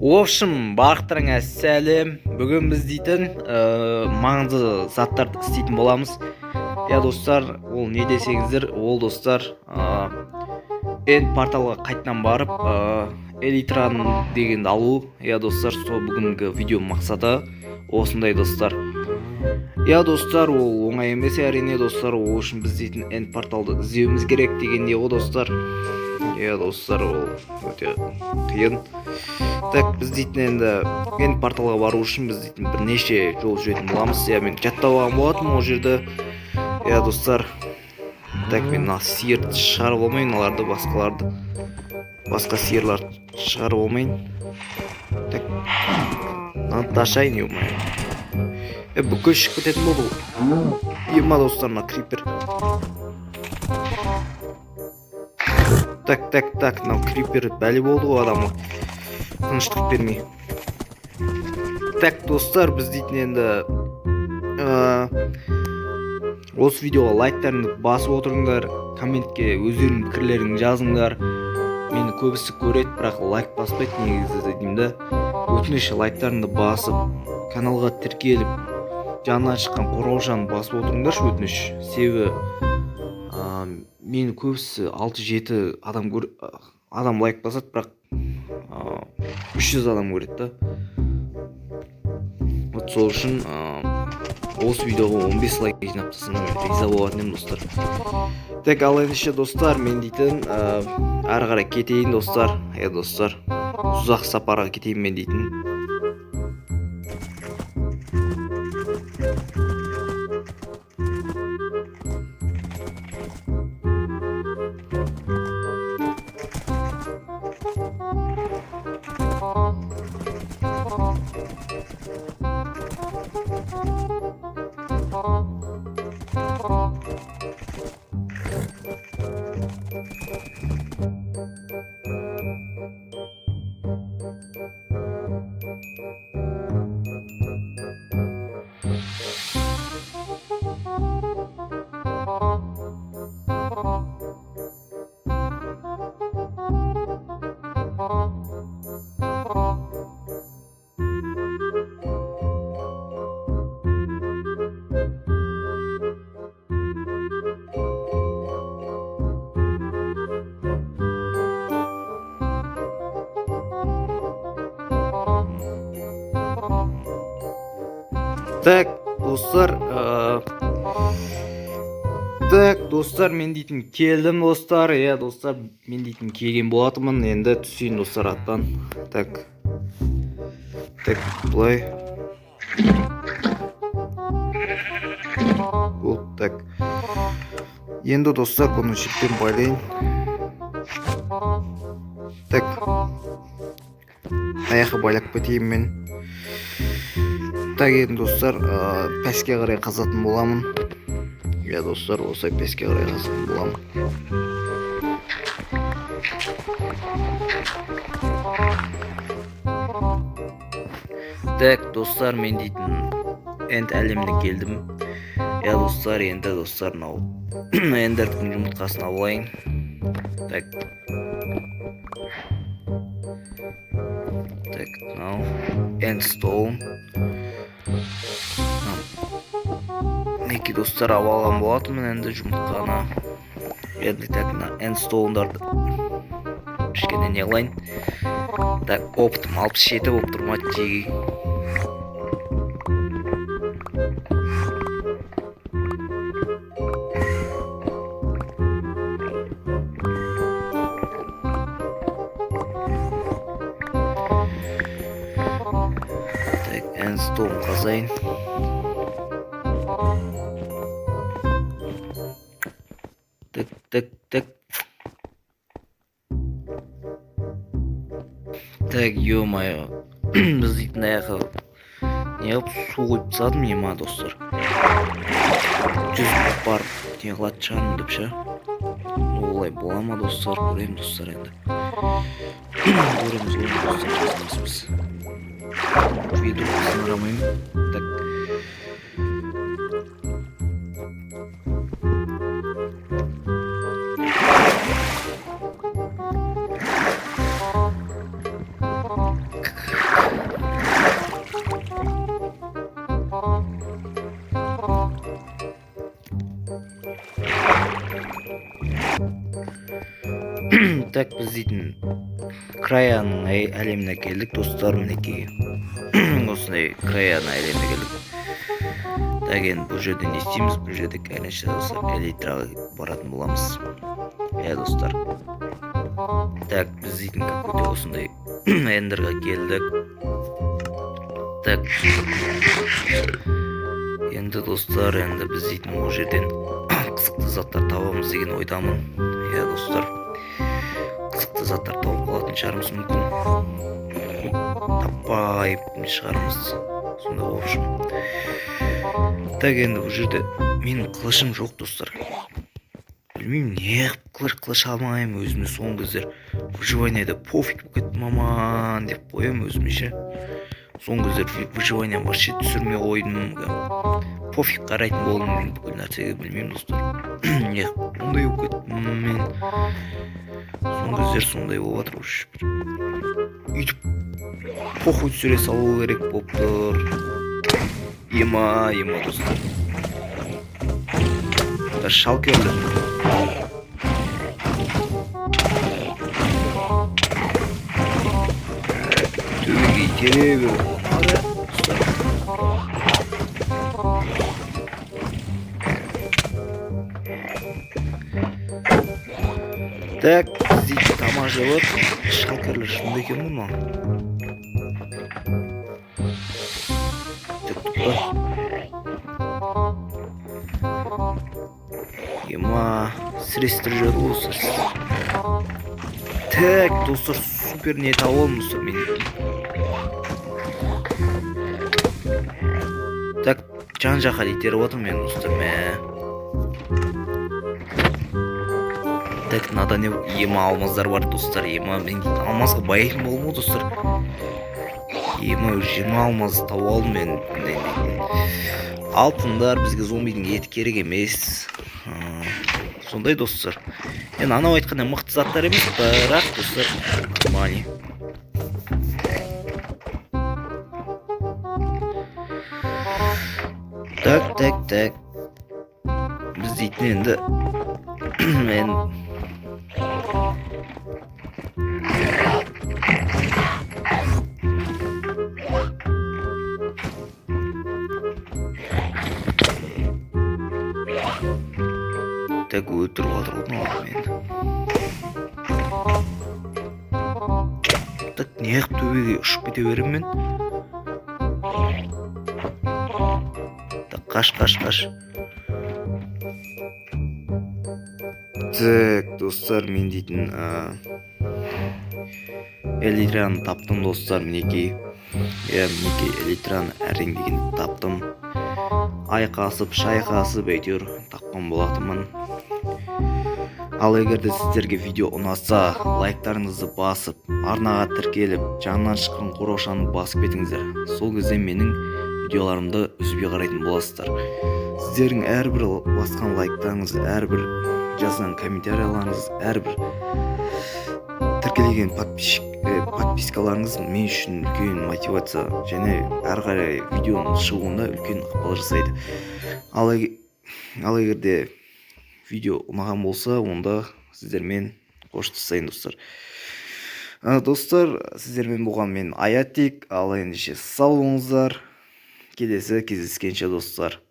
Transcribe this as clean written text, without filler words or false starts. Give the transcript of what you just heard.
общем, барлықтарыңа сәлем. Бүгін біз дейтін маңызды заттарды істейтін боламыз. Достар, ол не десеңіздер, ол достар энд порталға қайтадан барып элитран дегенді алу. Достар, сол бүгінгі видео мақсаты осындай достар. Достар, ол оңай емес әрине достар. Ол үшін біз дейтін энд порталды іздеуіміз керек дегенде о достар. Достар, ол өте қиын. Так, біз дейтін енді энд порталға бару үшін біз дейтін бірнеше жол жүретін боламыз. Мен жаттап алған болатынмын ол жерді. Достар, так, мен сиырды шығарып алмайын, аларды басқа сиырларды шығарып алмайын. Так, надо ашайын, ё-моё. Бүкіл шығып кететін болды. Ема достар, мына крипер. Так, мынау крипер бәле болды ғой адамға. Тыныштық бермей. Так, достар, біз дейтін енді осы видеоға лайктарыңды басып отырыңдар, комментке өздеріңнің пікірлеріңді жазыңдар. Мені көбісі көреді, бірақ лайк баспайды негізі деймді. Өтініш лайктарыңды басып, каналға тіркеліп, жанынан шыққан қоңыраушаны басып отырыңдаршы өтініш. Себебі мені көбісі 6-7 адам лайк басады, бірақ 300 адам көреді. Сол үшін осы видеоға 15 лайк жинап тастасам риза болатын едім достар. Так, ал ендеше достар, мен дейтін ары қарай кетейін достар. Достар, ұзақ сапарға кетейін мен дейтін. Так, достар, мен дейтін келдім достар. Достар, мен дейтін келген болатымын. Енді түсейін достар аттан. Так, бұлай. Так. Енді достар, бұны шеттен байлайын. Так. Аяқы байлап кетейін мен. Так, енді достар, пәске қарай қазатын боламын. Достар, осылай пәске қарай қазатын боламын. Так, достар, мен дейтін энд әлеміне келдім. Достар, енді достар, мынау эндердің жұмыртқасын алайын. Так, мынау эндстоун. Неке достар, алған болатынмын енді жұмыртқаны. Енді так, эндстоундарды кішкене не қылайын. Так, опытым 67 болып тұрмады жеги. Так, эндстоун қазайын. Так, ё-моё, біз дейтін аяғы неғып су қойып тастадым ема достар. 100 барып не қылады шығармын деп ше. Олай бола ма достар, көремін достар енді. Көреміз достар, жазмаспыз. Видео сындырамайын. Так. Так біз дейтін краяның әлеміне келдік достар, мінекей. Осындай краяның әлеміне келдік. Так енді бұл жерде не істейміз? Бұл жерде конечно элитраға баратын боламыз. Достар. Так біз дейтін какой-то осындай эндерға келдік. Так енді достар, енді біз дейтін ол жерден қызықты заттар табамыз деген ойдамын. Достар, қызықты заттар тауып қалатын шығармыз мүмкін. Таппай шығармыз. Сонда в общем. Так енді бұл жерде менің қылышым жоқ достар. Білмеймін, не қылыш алмаймын өзіме соңғы кездер. Выживаниеде пофиг болып кеттім аман деп қоямын өзіме. Соңғы кездер выживание вообще түсірмей қойдым. Пофиг қарайтын болдым бүкіл нәрсеге, білмеймін достар. Не ондай болып кеттім мен. Соңғы кездер сондай болып жатыр. Үйтіп похуй түсіре салу керек болып тұр. Ема достар. Шалкерлер. Төбеге итере беру. Так, здесь тамажа вот. Шалкерлер шынды екен мұны. Так, тұқта. Ема, сірестір жүрі осы. Так, достар, супер не тауым достар мен. Так, жан-жаққа итеріп отырмын мен достар мә. Так, надо не ема алмаздар бар достар. Ема мен алмазға байытын болмау достар. Ема 20 алмаз тауып алдым мен. Алтындар бізге зомбидің еті керек емес. Сондай достар. Енді анау айтқанда мықты заттар емес, бірақ достар нормально. Так. Біз дейтін енді мен так өлтіріп жатыр ғой мені. Так неғып төбеге ұшып кете беремін мен. Так қаш. Так достар, мен дейтін элитраны таптым достар, мінекей. Мінекей элитраны әрең деген таптым. Айқасып, шайқасып әйтеуір тапқан болатынмын. Ал егерде сіздерге видео ұнаса, лайктарыңызды басып, арнаға тіркеліп, жанынан шыққан қоңыраушаны басып кетіңіздер. Сол кезде менің видеоларымды үзбей қарайтын боласыздар. Сіздердің әрбір басқан лайктарыңыз, әрбір жазған комментарияларыңыз, әрбір тіркелеген подпискаларыңыз мен үшін үлкен мотивация және әрі қарай видеоның шығуында үлкен ықпал жасайды. Ал егерде видео ұнаған болса, онда сіздермен қоштасайын достар. Достар, сіздермен болған мен Аятик. Ал ендеше сау болыңыздар. Келесі кездескенше достар.